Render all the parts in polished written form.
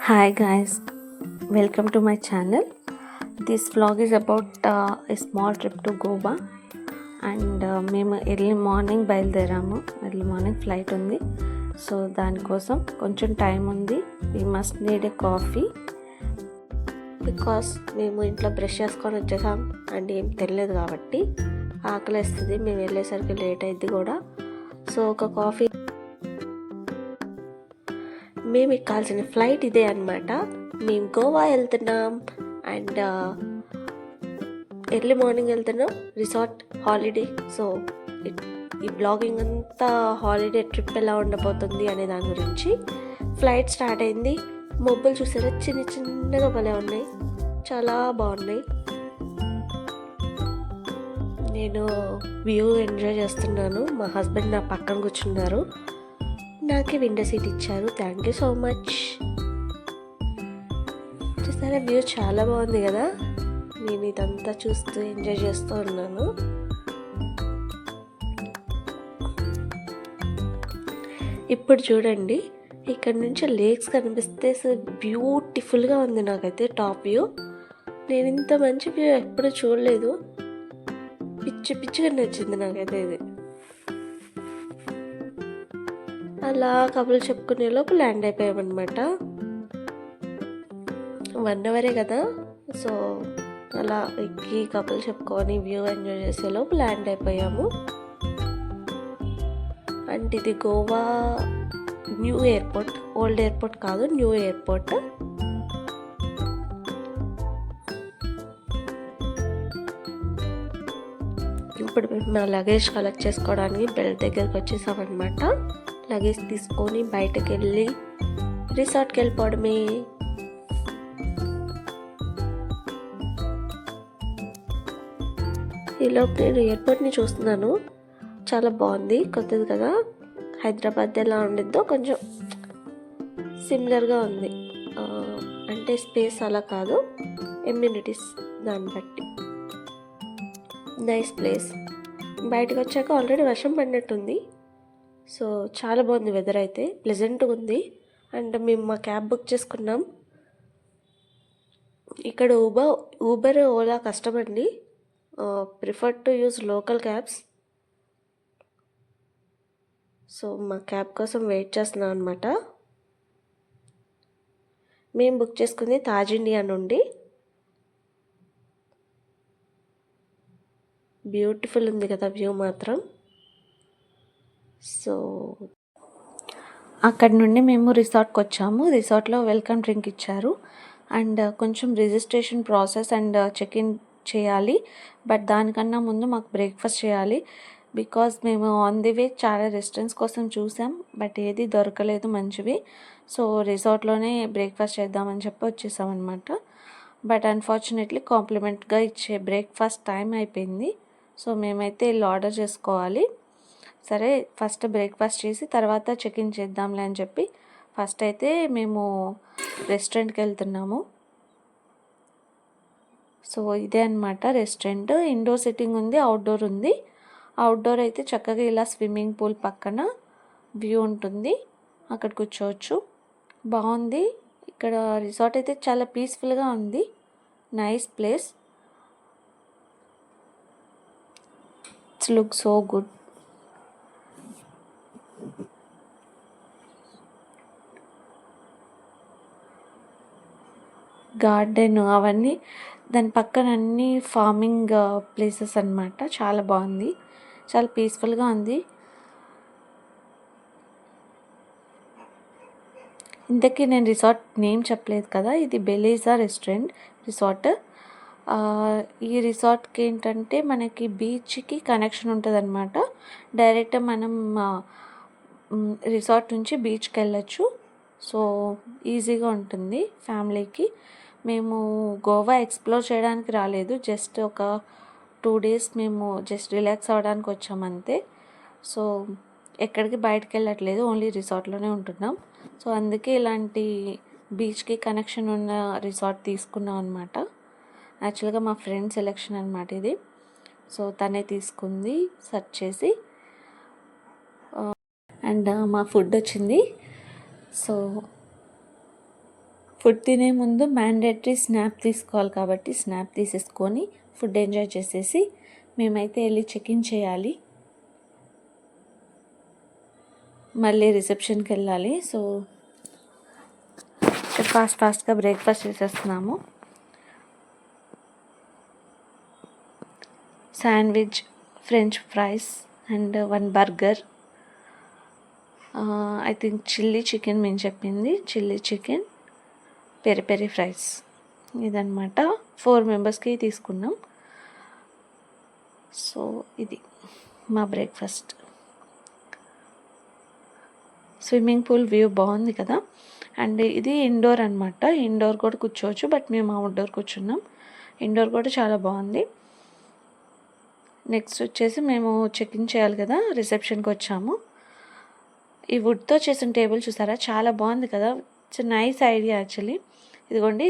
Hi guys, welcome to my channel. This vlog is about a small trip to Goa and మేము early morning బయలుదేరాము. Early morning flight ఉంది. So దానికోసం కొంచెం time ఉంది. We must need a coffee because మేము ఇంట్లో brush చేసుకొని వచ్చేసాం అండ్ ఏం తెలియదు కాబట్టి ఆకలిస్తుంది. మేము వెళ్ళేసరికి లేట్ అయింది కూడా. సో ఒక కాఫీ మేము ఎక్కాల్సిన ఫ్లైట్ ఇదే అనమాట. మేము గోవా వెళ్తున్నాం అండ్ ఎర్లీ మార్నింగ్ వెళ్తున్నాం. Resort holiday. సో ఈ బ్లాగింగ్ అంతా హాలిడే ట్రిప్ ఎలా ఉండబోతుంది అనే దాని గురించి. ఫ్లైట్ స్టార్ట్ అయింది. మబ్బులు చూసారా, చిన్న చిన్నగా భలే ఉన్నాయి, చాలా బాగున్నాయి. నేను వ్యూ ఎంజాయ్ చేస్తున్నాను. మా హస్బెండ్ నా పక్కన కూర్చున్నారు. నాకే విండో సీట్ ఇచ్చారు. Thank you so much. చూసారా, వ్యూ చాలా బాగుంది కదా. నేను ఇదంతా చూస్తూ ఎంజాయ్ చేస్తూ ఉన్నాను. ఇప్పుడు చూడండి, ఇక్కడ నుంచి లేక్స్ కనిపిస్తే బ్యూటిఫుల్గా ఉంది. నాకైతే టాప్ వ్యూ. నేను ఇంత మంచి వ్యూ ఎప్పుడూ చూడలేదు. పిచ్చిగా నచ్చింది నాకైతే ఇది. అలా కబుర్లు చెప్పుకునే లోపు ల్యాండ్ అయిపోయామన్నమాట. 1 అవరే కదా. సో అలా ఎక్కి కబుర్లు చెప్పుకొని వ్యూ ఎంజాయ్ చేసే లోపు ల్యాండ్ అయిపోయాము. అండ్ ఇది Goa new airport. Old airport కాదు, న్యూ ఎయిర్పోర్ట్. ఇప్పుడు మేము మా లగేజ్ కలెక్ట్ చేసుకోవడానికి బెల్ట్ దగ్గరికి వచ్చేసామన్నమాట. లగేజ్ తీసుకొని బయటకు వెళ్ళి రిసార్ట్కి వెళ్ళిపోవడమే. ఈలోపు నేను ఎయిర్పోర్ట్ని చూస్తున్నాను. చాలా బాగుంది, కొత్తది కదా. హైదరాబాద్ ఎలా ఉండిద్దో కొంచెం సిమిలర్గా ఉంది. అంటే స్పేస్ అలా కాదు, ఎమ్యూనిటీస్ దాన్ని బట్టి. Nice place. బయటకు వచ్చాక ఆల్రెడీ వర్షం పడినట్టుంది. సో చాలా బాగుంది వెదర్ అయితే, ప్లెజెంట్గా ఉంది. అండ్ మేము మా క్యాబ్ బుక్ చేసుకున్నాం. ఇక్కడ ఊబర్ ఓలా కష్టమండి. Prefer to use local cabs. So మా క్యాబ్ కోసం వెయిట్ చేస్తున్నాం అనమాట. మేము బుక్ చేసుకుంది తాజ్ ఇండియా నుండి. బ్యూటిఫుల్ ఉంది కదా వ్యూ మాత్రం. సో అక్కడ నుండి మేము రిసార్ట్కి వచ్చాము. రిసార్ట్లో వెల్కమ్ డ్రింక్ ఇచ్చారు అండ్ కొంచెం registration process and check in చేయాలి. బట్ దానికన్నా ముందు మాకు బ్రేక్ఫాస్ట్ చేయాలి. బికాజ్ మేము ఆన్ ది వే చాలా రెస్టారెంట్స్ కోసం చూసాం, బట్ ఏది దొరకలేదు మంచివి. సో రిసార్ట్లోనే బ్రేక్ఫాస్ట్ చేద్దామని చెప్పి వచ్చేసామన్నమాట. బట్ అన్ఫార్చునేట్లీ కాంప్లిమెంట్గా ఇచ్చే బ్రేక్ఫాస్ట్ టైం అయిపోయింది. సో మేమైతే వెళ్ళి ఆర్డర్ చేసుకోవాలి. సరే ఫస్ట్ బ్రేక్ఫాస్ట్ చేసి తర్వాత చెక్ ఇన్ చేద్దాంలే అని చెప్పి ఫస్ట్ అయితే మేము రెస్టారెంట్కి వెళ్తున్నాము. సో ఇదే అనమాట రెస్టారెంట్. ఇండోర్ సిట్టింగ్ ఉంది, అవుట్డోర్ ఉంది. అవుట్డోర్ అయితే చక్కగా ఇలా స్విమ్మింగ్ పూల్ పక్కన వ్యూ ఉంటుంది, అక్కడ కూర్చోవచ్చు. బాగుంది. ఇక్కడ రిసార్ట్ అయితే చాలా పీస్ఫుల్గా ఉంది. Nice place. It's look so good. Garden అవన్నీ దాని పక్కన అన్నీ ఫార్మింగ్ ప్లేసెస్ అన్నమాట. చాలా బాగుంది, చాలా పీస్ఫుల్గా ఉంది. ఇంతకీ నేను రిసార్ట్ నేమ్ చెప్పలేదు కదా. ఇది బెలీజా రిసార్ట్. ఈ రిసార్ట్కి ఏంటంటే మనకి బీచ్కి కనెక్షన్ ఉంటుంది అనమాట. డైరెక్ట్ మనం రిసార్ట్ నుంచి బీచ్కి వెళ్ళచ్చు. సో ఈజీగా ఉంటుంది ఫ్యామిలీకి. మేము గోవా ఎక్స్ప్లోర్ చేయడానికి రాలేదు, జస్ట్ ఒక 2 డేస్ మేము జస్ట్ రిలాక్స్ అవ్వడానికి వచ్చాం అంతే. సో ఎక్కడికి బయటకు వెళ్ళట్లేదు, ఓన్లీ రిసార్ట్లోనే ఉంటున్నాం. సో అందుకే ఇలాంటి బీచ్కి కనెక్షన్ ఉన్న రిసార్ట్ తీసుకున్నాం అనమాట. యాక్చువల్గా మా ఫ్రెండ్ సెలెక్షన్ అనమాట ఇది. సో తనే తీసుకుంది సెర్చ్ చేసి. అండ్ మా ఫుడ్ వచ్చింది. సో ఫుడ్ తినే ముందు మ్యాండేటరీ స్నాప్ తీసుకోవాలి కాబట్టి స్నాప్ తీసేసుకొని ఫుడ్ ఎంజాయ్ చేసేసి మేమైతే వెళ్ళి చెక్ ఇన్ చేయాలి. మళ్ళీ రిసెప్షన్కి వెళ్ళాలి. సో ఇక్కడ ఫాస్ట్గా బ్రేక్ఫాస్ట్ చేసేస్తున్నాము. Sandwich, french fries and 1 burger. I think chilli chicken మేము చెప్పింది, chilli chicken, peri peri fries. ఇదన్నమాట 4 మెంబర్స్కి తీసుకున్నాం. సో ఇది మా బ్రేక్ఫాస్ట్. స్విమ్మింగ్ పూల్ వ్యూ బాగుంది కదా. అండ్ ఇది ఇండోర్ అనమాట. ఇండోర్ కూడా కూర్చోవచ్చు, బట్ మేము అవుట్డోర్ కూర్చున్నాం. ఇండోర్ కూడా చాలా బాగుంది. నెక్స్ట్ వచ్చేసి మేము చెక్ ఇన్ చేయాలి కదా, రిసెప్షన్కి వచ్చాము. ఈ వుడ్తో చేసిన టేబుల్ చూసారా, చాలా బాగుంది కదా. It's nice idea actually. ఇదిగోండి,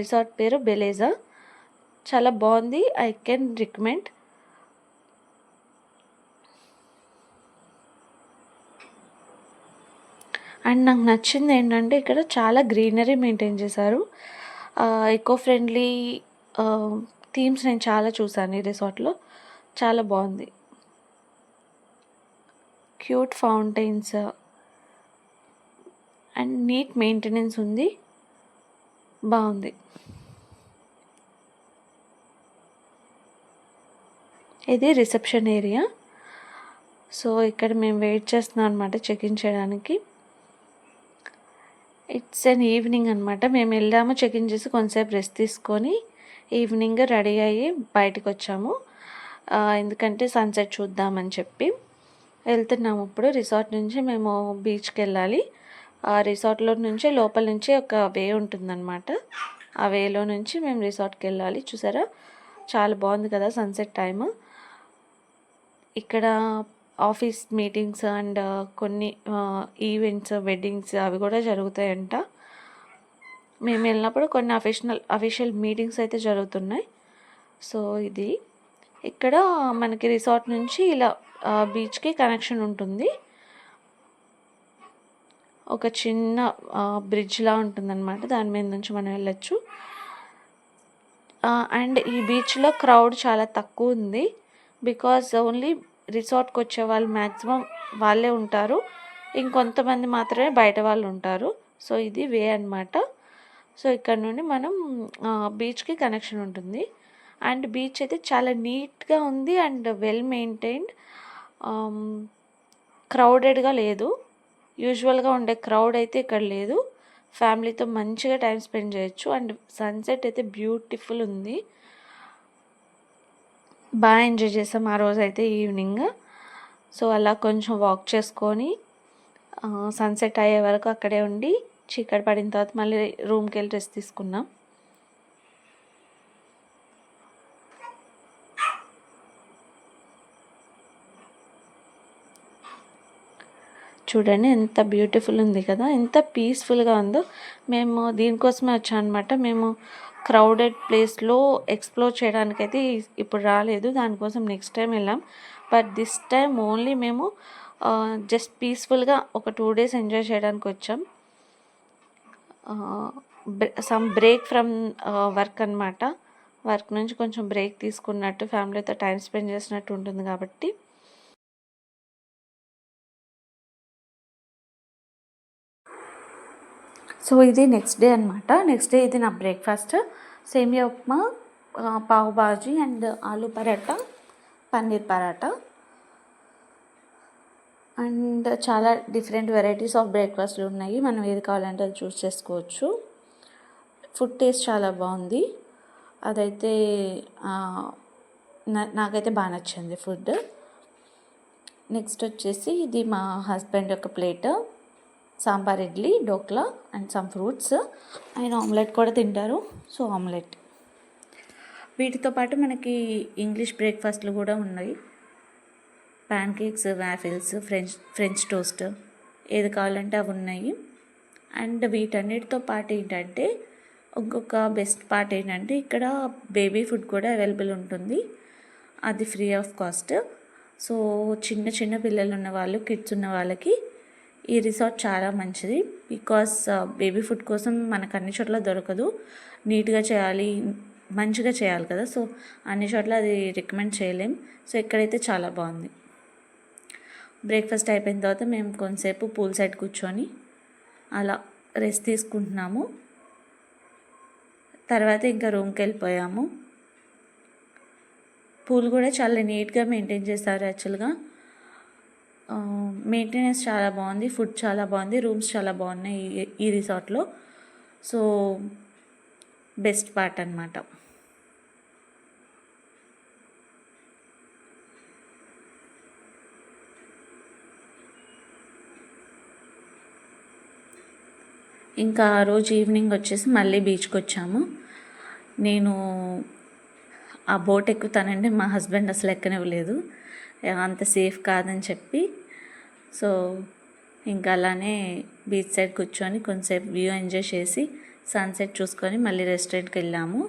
రిసార్ట్ పేరు బెలేజా. చాలా బాగుంది. I can recommend. అండ్ నాకు నచ్చింది ఏంటంటే ఇక్కడ చాలా గ్రీనరీ మెయింటైన్ చేశారు. ఎకో ఫ్రెండ్లీ థీమ్స్ నేను చాలా చూసాను ఈ రిసార్ట్లో. చాలా బాగుంది. Cute fountains and neat maintenance ఉంది. బాగుంది. ఇది రిసెప్షన్ ఏరియా. సో ఇక్కడ మేము వెయిట్ చేస్తున్నాం అనమాట చెక్ ఇన్ చేయడానికి. ఇట్స్ అన్ ఈవినింగ్ అనమాట. మేము వెళ్ళాము, చెక్ ఇన్ చేసి కొంతసేపు రెస్ట్ తీసుకొని ఈవినింగ్ రెడీ అయ్యి బయటకు వచ్చాము. ఎందుకంటే సన్సెట్ చూద్దామని చెప్పి వెళ్తున్నాము. ఇప్పుడు రిసార్ట్ నుంచి మేము బీచ్కి వెళ్ళాలి. ఆ రిసార్ట్లో నుంచి లోపల నుంచి ఒక వే ఉంటుందన్నమాట. ఆ వేలో నుంచి మేము రిసార్ట్కి వెళ్ళాలి. చూసారా, చాలా బాగుంది కదా సన్సెట్ టైము. ఇక్కడ ఆఫీస్ మీటింగ్స్ అండ్ కొన్ని ఈవెంట్స్, వెడ్డింగ్స్ అవి కూడా జరుగుతాయంట. మేము వెళ్ళినప్పుడు కొన్ని అఫీషియల్ మీటింగ్స్ అయితే జరుగుతున్నాయి. సో ఇది ఇక్కడ మనకి రిసార్ట్ నుంచి ఇలా బీచ్కి కనెక్షన్ ఉంటుంది. ఒక చిన్న బ్రిడ్జ్లా ఉంటుందన్నమాట. దాని మీద నుంచి మనం వెళ్ళొచ్చు. అండ్ ఈ బీచ్లో క్రౌడ్ చాలా తక్కువ ఉంది. బికాజ్ ఓన్లీ రిసార్ట్కి వచ్చే వాళ్ళు మ్యాక్సిమం వాళ్ళే ఉంటారు. ఇంకొంతమంది మాత్రమే బయట వాళ్ళు ఉంటారు. సో ఇది వే అనమాట. సో ఇక్కడ నుండి మనం బీచ్కి కనెక్షన్ ఉంటుంది. అండ్ బీచ్ అయితే చాలా నీట్గా ఉంది అండ్ వెల్ మెయింటైన్డ్. క్రౌడెడ్గా లేదు. యూజువల్గా ఉండే క్రౌడ్ అయితే ఇక్కడ లేదు. ఫ్యామిలీతో మంచిగా టైం స్పెండ్ చేయొచ్చు. అండ్ సన్సెట్ అయితే బ్యూటిఫుల్ ఉంది. బాగా ఎంజాయ్ చేసాం ఆ రోజు అయితే ఈవినింగ్. సో అలా కొంచెం వాక్ చేసుకొని సన్సెట్ అయ్యే వరకు అక్కడే ఉండి చీకటి పడిన తర్వాత మళ్ళీ రూమ్కి వెళ్ళి రెస్ట్ తీసుకున్నాం. చూడండి ఎంత బ్యూటిఫుల్ ఉంది కదా, ఎంత పీస్ఫుల్గా ఉందో. మేము దీనికోసమే వచ్చాం అనమాట. మేము క్రౌడెడ్ ప్లేస్లో ఎక్స్ప్లోర్ చేయడానికైతే ఇప్పుడు రాలేదు. దానికోసం నెక్స్ట్ టైం వెళ్ళాం. బట్ దిస్ టైం ఓన్లీ మేము జస్ట్ పీస్ఫుల్గా ఒక 2 days ఎంజాయ్ చేయడానికి వచ్చాం. సమ్ బ్రేక్ ఫ్రమ్ వర్క్ అనమాట. వర్క్ నుంచి కొంచెం బ్రేక్ తీసుకున్నట్టు, ఫ్యామిలీతో టైం స్పెండ్ చేసినట్టు ఉంటుంది కాబట్టి. సో ఇది నెక్స్ట్ డే అనమాట. నెక్స్ట్ డే ఇది నా బ్రేక్ఫాస్ట్. సేమియా ఉప్మా, పావ్ బాజీ అండ్ ఆలూ పరాటా, పన్నీర్ పరాటా అండ్ చాలా డిఫరెంట్ వెరైటీస్ ఆఫ్ బ్రేక్ఫాస్ట్లు ఉన్నాయి. మనం ఏది కావాలంటే అది చూస్ చేసుకోవచ్చు. ఫుడ్ టేస్ట్ చాలా బాగుంది. అదైతే నాకైతే బాగా నచ్చింది ఫుడ్. నెక్స్ట్ వచ్చేసి ఇది మా హస్బెండ్ యొక్క plate. Sambar, idli, dhokla and some fruits. ఆయన ఆమ్లెట్ కూడా తింటారు. So omelette. వీటితో పాటు మనకి ఇంగ్లీష్ బ్రేక్ఫాస్ట్లు కూడా ఉన్నాయి. Pan cakes, waffles, French toast, ఏది కావాలంటే అవి ఉన్నాయి. అండ్ వీటన్నిటితో పాటు ఏంటంటే ఇంకొక బెస్ట్ పార్ట్ ఏంటంటే ఇక్కడ బేబీ ఫుడ్ కూడా అవైలబుల్ ఉంటుంది. అది ఫ్రీ ఆఫ్ కాస్ట్. సో చిన్న చిన్న పిల్లలు ఉన్న వాళ్ళు, కిడ్స్ ఉన్న వాళ్ళకి ఈ రిసార్ట్ చాలా మంచిది బికాస్ బేబీ ఫుడ్ కోసం మనకు అన్ని చోట్ల దొరకదు. నీట్గా చేయాలి, మంచిగా చేయాలి కదా. సో అన్ని చోట్ల అది రికమెండ్ చేయలేం. సో ఇక్కడైతే చాలా బాగుంది. బ్రేక్ఫాస్ట్ అయిపోయిన తర్వాత మేము కొంతసేపు పూల్ సైడ్ కూర్చొని అలా రెస్ట్ తీసుకుంటున్నాము. తర్వాత ఇంకా రూమ్కి వెళ్ళిపోయాము. పూల్ కూడా చాలా నీట్గా మెయింటైన్ చేస్తారు. యాక్చువల్గా మెయింటెనెన్స్ చాలా బాగుంది, ఫుడ్ చాలా బాగుంది, రూమ్స్ చాలా బాగున్నాయి ఈ రిసార్ట్లో. సో బెస్ట్ పార్ట్ అనమాట. ఇంకా ఆ రోజు ఈవినింగ్ వచ్చేసి మళ్ళీ బీచ్కి వచ్చాము. నేను ఆ బోట్ ఎక్కుతానంటే మా హస్బెండ్ అసలు ఎక్కనివ్వలేదు, అంత సేఫ్ కాదని చెప్పి. సో ఇంకా అలానే బీచ్ సైడ్ కూర్చొని కొంచెంసేపు వ్యూ ఎంజాయ్ చేసి సన్సెట్ చూసుకొని మళ్ళీ రెస్టారెంట్కి వెళ్ళాము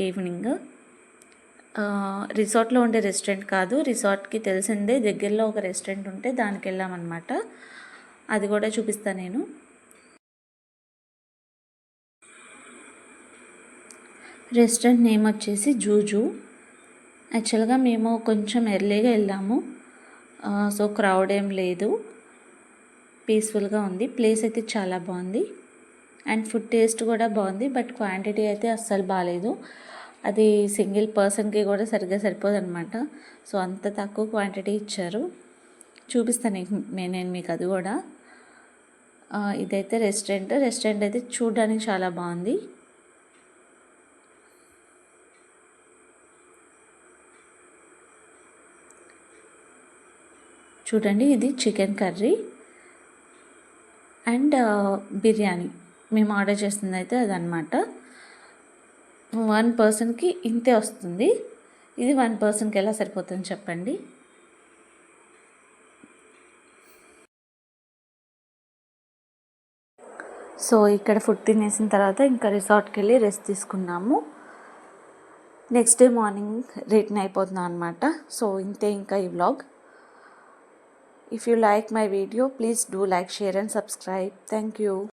ఈవినింగ్. రిసార్ట్లో ఉండే రెస్టారెంట్ కాదు, రిసార్ట్కి తెలిసిందే దగ్గరలో ఒక రెస్టారెంట్ ఉంటే దానికి వెళ్ళామన్నమాట. అది కూడా చూపిస్తాను నేను. రెస్టారెంట్ నేమ్ వచ్చేసి జూజు. యాక్చువల్గా మేము కొంచెం ఎర్లీగా వెళ్ళాము, సో క్రౌడ్ ఏం లేదు, పీస్ఫుల్గా ఉంది. ప్లేస్ అయితే చాలా బాగుంది అండ్ ఫుడ్ టేస్ట్ కూడా బాగుంది. బట్ క్వాంటిటీ అయితే అస్సలు బాగాలేదు. అది సింగిల్ పర్సన్కి కూడా సరిగ్గా సరిపోదు అనమాట. సో అంత తక్కువ క్వాంటిటీ ఇచ్చారు. చూపిస్తాను నేను మీకు అది కూడా. ఇదైతే రెస్టారెంట్ అయితే చూడడానికి చాలా బాగుంది. చూడండి, ఇది చికెన్ కర్రీ అండ్ బిర్యానీ మేము ఆర్డర్ చేస్తుంది అయితే అదనమాట. 1 పర్సన్కి ఇంతే వస్తుంది. ఇది 1 పర్సన్కి ఎలా సరిపోతుంది చెప్పండి. సో ఇక్కడ ఫుడ్ తినేసిన తర్వాత ఇంకా రిసార్ట్కి వెళ్ళి రెస్ట్ తీసుకున్నాము. నెక్స్ట్ డే మార్నింగ్ రిటర్న్ అయిపోతున్నాం అనమాట. సో ఇంతే ఇంకా ఈ vlog. If you like my video, please do like, share and subscribe. Thank you.